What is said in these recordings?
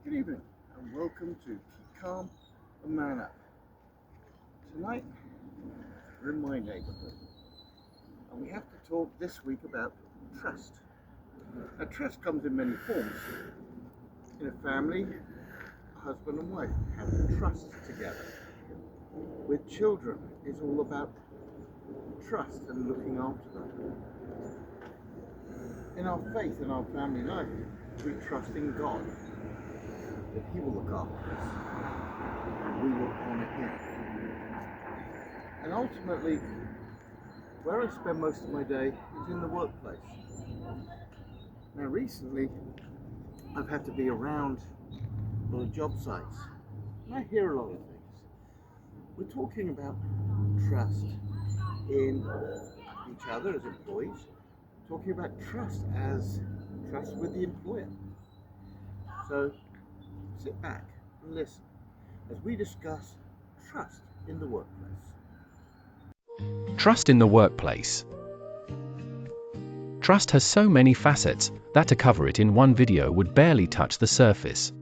Good evening and welcome to Keep Calm and Man Up. Tonight we're in my neighbourhood and we have to talk this week about trust. Now trust comes in many forms. In a family, a husband and wife have trust together. With children, it's all about trust and looking after them. In our faith, in our family life, we trust in God that He will look after us and we will honour Him. And ultimately, where I spend most of my day is in the workplace. Now recently, I've had to be around a lot of job sites and I hear a lot of things. We're talking about trust in each other as employees, talking about trust with the employer. So sit back and listen as we discuss trust in the workplace. Trust in the workplace. Trust has so many facets that to cover it in one video would barely touch the surface.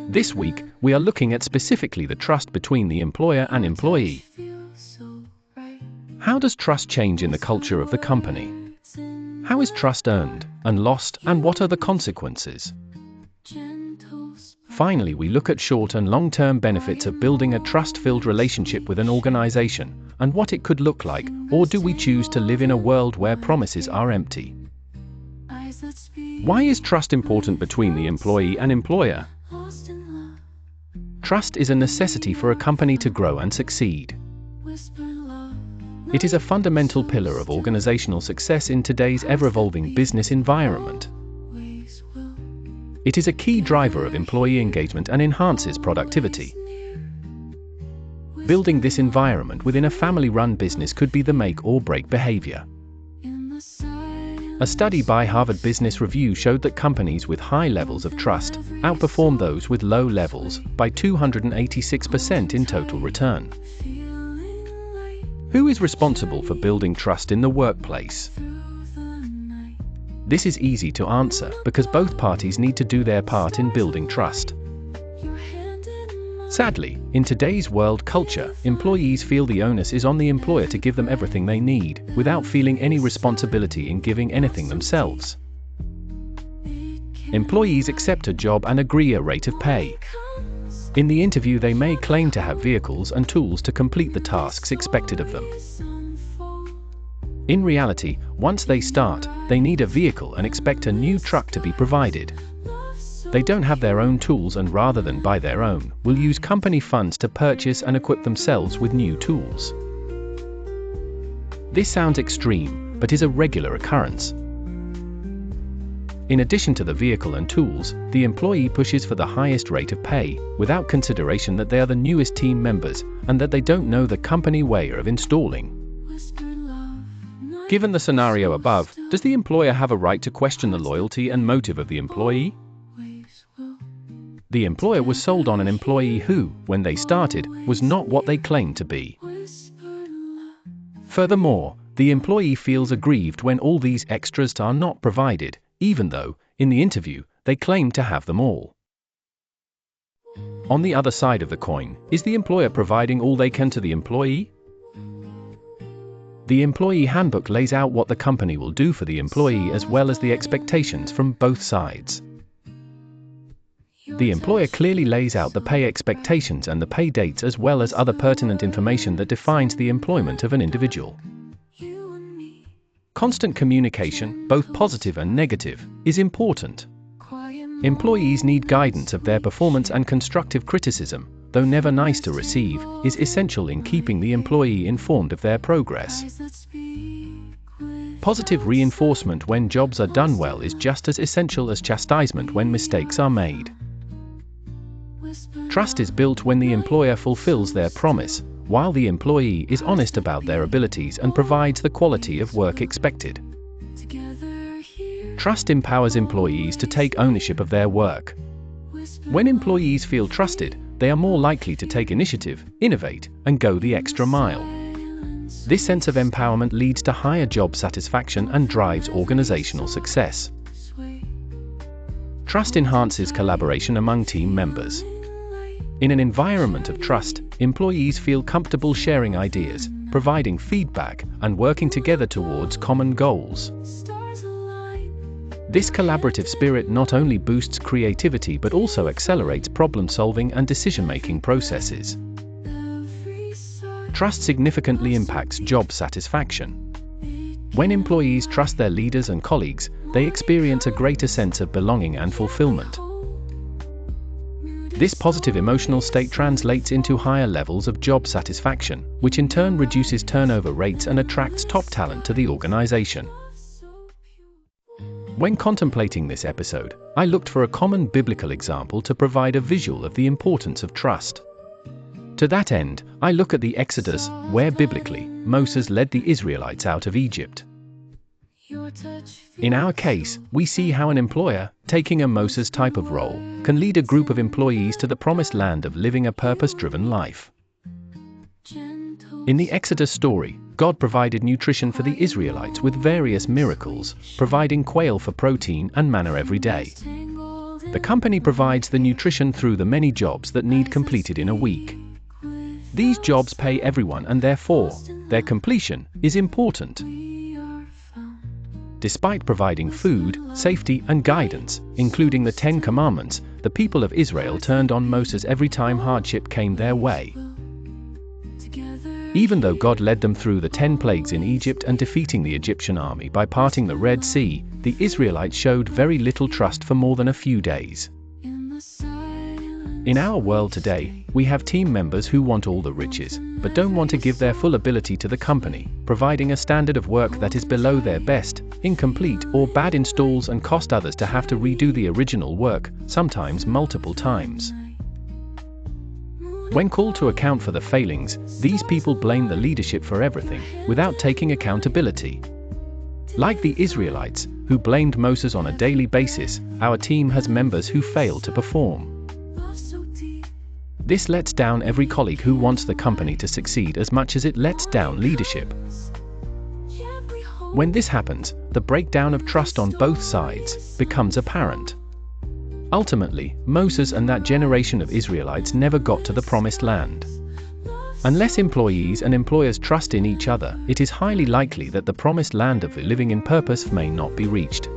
This week, we are looking at specifically the trust between the employer and employee. How does trust change in the culture of the company? How is trust earned and lost, and what are the consequences? Finally, we look at short and long-term benefits of building a trust-filled relationship with an organization, and what it could look like, or do we choose to live in a world where promises are empty? Why is trust important between the employee and employer? Trust is a necessity for a company to grow and succeed. It is a fundamental pillar of organizational success in today's ever-evolving business environment. It is a key driver of employee engagement and enhances productivity. Building this environment within a family-run business could be the make or break behavior. A study by Harvard Business Review showed that companies with high levels of trust outperform those with low levels by 286% in total return. Who is responsible for building trust in the workplace? This is easy to answer because both parties need to do their part in building trust. Sadly, in today's world culture, employees feel the onus is on the employer to give them everything they need, without feeling any responsibility in giving anything themselves. Employees accept a job and agree a rate of pay. In the interview, they may claim to have vehicles and tools to complete the tasks expected of them. In reality, once they start, they need a vehicle and expect a new truck to be provided. They don't have their own tools and rather than buy their own, will use company funds to purchase and equip themselves with new tools. This sounds extreme, but is a regular occurrence. In addition to the vehicle and tools, the employee pushes for the highest rate of pay, without consideration that they are the newest team members, and that they don't know the company way of installing. Given the scenario above, does the employer have a right to question the loyalty and motive of the employee? The employer was sold on an employee who, when they started, was not what they claimed to be. Furthermore, the employee feels aggrieved when all these extras are not provided, even though, in the interview, they claim to have them all. On the other side of the coin, is the employer providing all they can to the employee? The employee handbook lays out what the company will do for the employee as well as the expectations from both sides. The employer clearly lays out the pay expectations and the pay dates as well as other pertinent information that defines the employment of an individual. Constant communication, both positive and negative, is important. Employees need guidance of their performance, and constructive criticism, though never nice to receive, is essential in keeping the employee informed of their progress. Positive reinforcement when jobs are done well is just as essential as chastisement when mistakes are made. Trust is built when the employer fulfills their promise, while the employee is honest about their abilities and provides the quality of work expected. Trust empowers employees to take ownership of their work. When employees feel trusted, they are more likely to take initiative, innovate, and go the extra mile. This sense of empowerment leads to higher job satisfaction and drives organizational success. Trust enhances collaboration among team members. In an environment of trust, employees feel comfortable sharing ideas, providing feedback, and working together towards common goals. This collaborative spirit not only boosts creativity but also accelerates problem-solving and decision-making processes. Trust significantly impacts job satisfaction. When employees trust their leaders and colleagues, they experience a greater sense of belonging and fulfillment. This positive emotional state translates into higher levels of job satisfaction, which in turn reduces turnover rates and attracts top talent to the organization. When contemplating this episode, I looked for a common biblical example to provide a visual of the importance of trust. To that end, I look at the Exodus, where biblically, Moses led the Israelites out of Egypt. In our case, we see how an employer, taking a Moses type of role, can lead a group of employees to the promised land of living a purpose-driven life. In the Exodus story, God provided nutrition for the Israelites with various miracles, providing quail for protein and manna every day. The company provides the nutrition through the many jobs that need completed in a week. These jobs pay everyone and therefore, their completion is important. Despite providing food, safety, and guidance, including the 10 Commandments, the people of Israel turned on Moses every time hardship came their way. Even though God led them through the 10 plagues in Egypt and defeating the Egyptian army by parting the Red Sea, the Israelites showed very little trust for more than a few days. In our world today, we have team members who want all the riches, but don't want to give their full ability to the company, providing a standard of work that is below their best, incomplete, or bad installs and cost others to have to redo the original work, sometimes multiple times. When called to account for the failings, these people blame the leadership for everything, without taking accountability. Like the Israelites, who blamed Moses on a daily basis, our team has members who fail to perform. This lets down every colleague who wants the company to succeed as much as it lets down leadership. When this happens, the breakdown of trust on both sides becomes apparent. Ultimately, Moses and that generation of Israelites never got to the promised land. Unless employees and employers trust in each other, it is highly likely that the promised land of living in purpose may not be reached.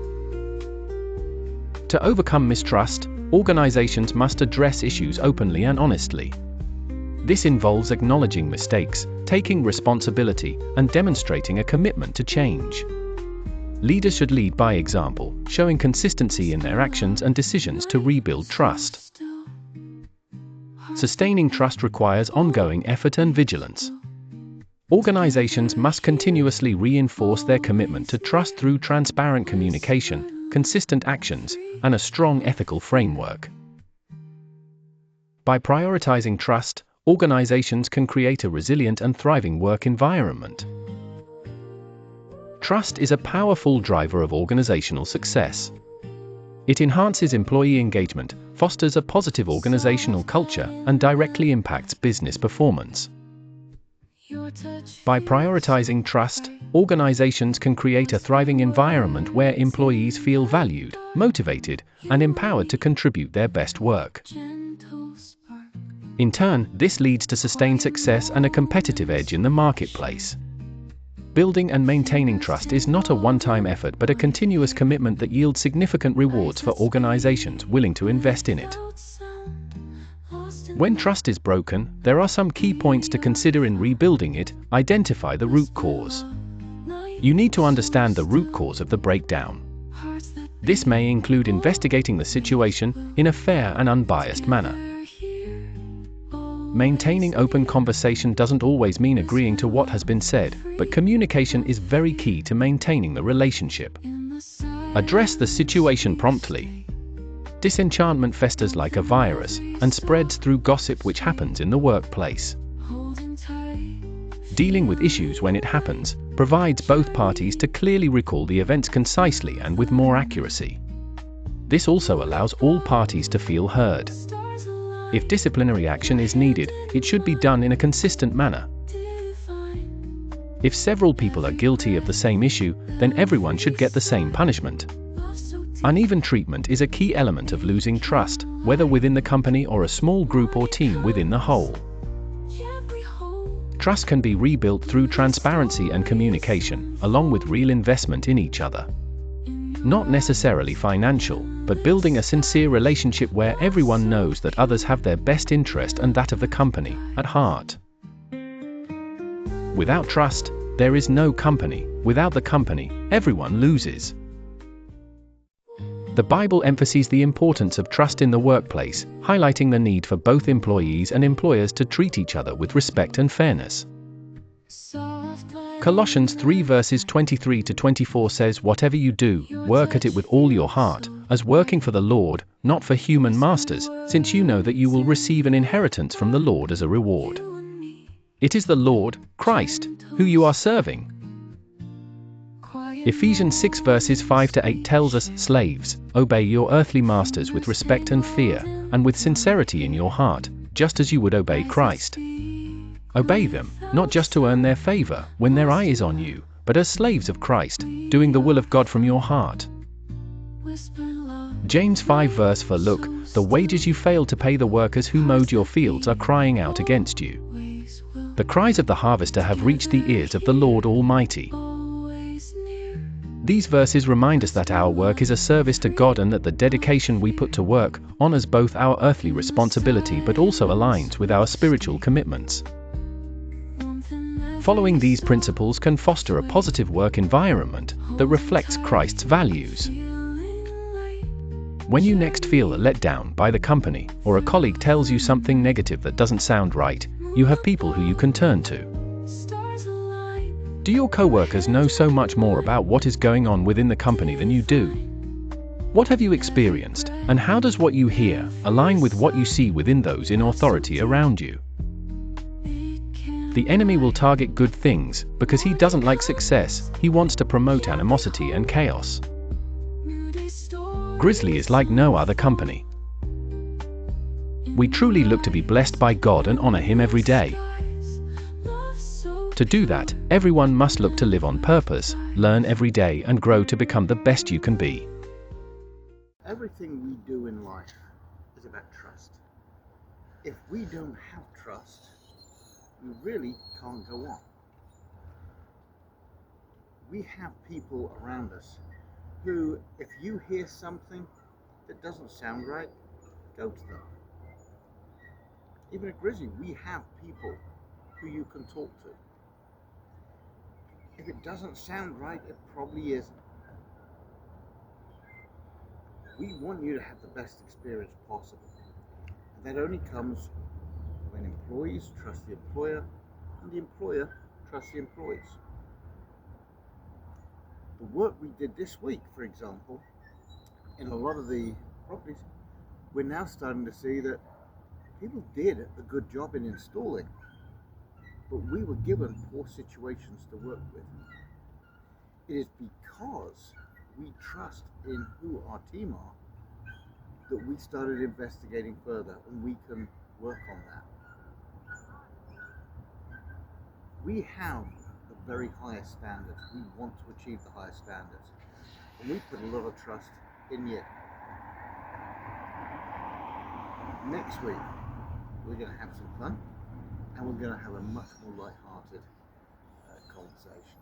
To overcome mistrust, organizations must address issues openly and honestly. This involves acknowledging mistakes, taking responsibility, and demonstrating a commitment to change. Leaders should lead by example, showing consistency in their actions and decisions to rebuild trust. Sustaining trust requires ongoing effort and vigilance. Organizations must continuously reinforce their commitment to trust through transparent communication, consistent actions, and a strong ethical framework. By prioritizing trust, organizations can create a resilient and thriving work environment. Trust is a powerful driver of organizational success. It enhances employee engagement, fosters a positive organizational culture, and directly impacts business performance. By prioritizing trust, organizations can create a thriving environment where employees feel valued, motivated, and empowered to contribute their best work. In turn, this leads to sustained success and a competitive edge in the marketplace. Building and maintaining trust is not a one-time effort but a continuous commitment that yields significant rewards for organizations willing to invest in it. When trust is broken, there are some key points to consider in rebuilding it. Identify the root cause. You need to understand the root cause of the breakdown. This may include investigating the situation in a fair and unbiased manner. Maintaining open conversation doesn't always mean agreeing to what has been said, but communication is very key to maintaining the relationship. Address the situation promptly. Disenchantment festers like a virus, and spreads through gossip, which happens in the workplace. Dealing with issues when it happens provides both parties to clearly recall the events concisely and with more accuracy. This also allows all parties to feel heard. If disciplinary action is needed, it should be done in a consistent manner. If several people are guilty of the same issue, then everyone should get the same punishment. Uneven treatment is a key element of losing trust, whether within the company or a small group or team within the whole. Trust can be rebuilt through transparency and communication, along with real investment in each other. Not necessarily financial, but building a sincere relationship where everyone knows that others have their best interest and that of the company at heart. Without trust, there is no company. Without the company, everyone loses. The Bible emphasizes the importance of trust in the workplace, highlighting the need for both employees and employers to treat each other with respect and fairness. Colossians 3 verses 23 to 24 says, "Whatever you do, work at it with all your heart, as working for the Lord, not for human masters, since you know that you will receive an inheritance from the Lord as a reward." It is the Lord, Christ, who you are serving. Ephesians 6 verses 5 to 8 tells us, "Slaves, obey your earthly masters with respect and fear, and with sincerity in your heart, just as you would obey Christ." Obey them, not just to earn their favor when their eye is on you, but as slaves of Christ, doing the will of God from your heart. James 5 verse 4, "Look, the wages you failed to pay the workers who mowed your fields are crying out against you. The cries of the harvester have reached the ears of the Lord Almighty." These verses remind us that our work is a service to God and that the dedication we put to work honors both our earthly responsibility but also aligns with our spiritual commitments. Following these principles can foster a positive work environment that reflects Christ's values. When you next feel let down by the company, or a colleague tells you something negative that doesn't sound right, you have people who you can turn to. Do your co-workers know so much more about what is going on within the company than you do? What have you experienced, and how does what you hear align with what you see within those in authority around you? The enemy will target good things, because he doesn't like success. He wants to promote animosity and chaos. Grizzly is like no other company. We truly look to be blessed by God and honor Him every day. To do that, everyone must look to live on purpose, learn every day, and grow to become the best you can be. Everything we do in life is about trust. If we don't have trust, we really can't go on. We have people around us who, if you hear something that doesn't sound right, go to them. Even at Grizzly, we have people who you can talk to. If it doesn't sound right, it probably isn't. We want you to have the best experience possible. And that only comes when employees trust the employer and the employer trusts the employees. The work we did this week, for example, in a lot of the properties, we're now starting to see that people did a good job in installing, but we were given poor situations to work with. It is because we trust in who our team are that we started investigating further, and we can work on that. We have the very highest standards. We want to achieve the highest standards, and we put a lot of trust in you. Next week, we're going to have some fun, and we're going to have a much more light-hearted conversation.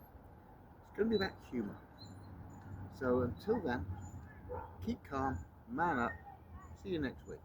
It's going to be about humor. So until then, keep calm, man up. See you next week.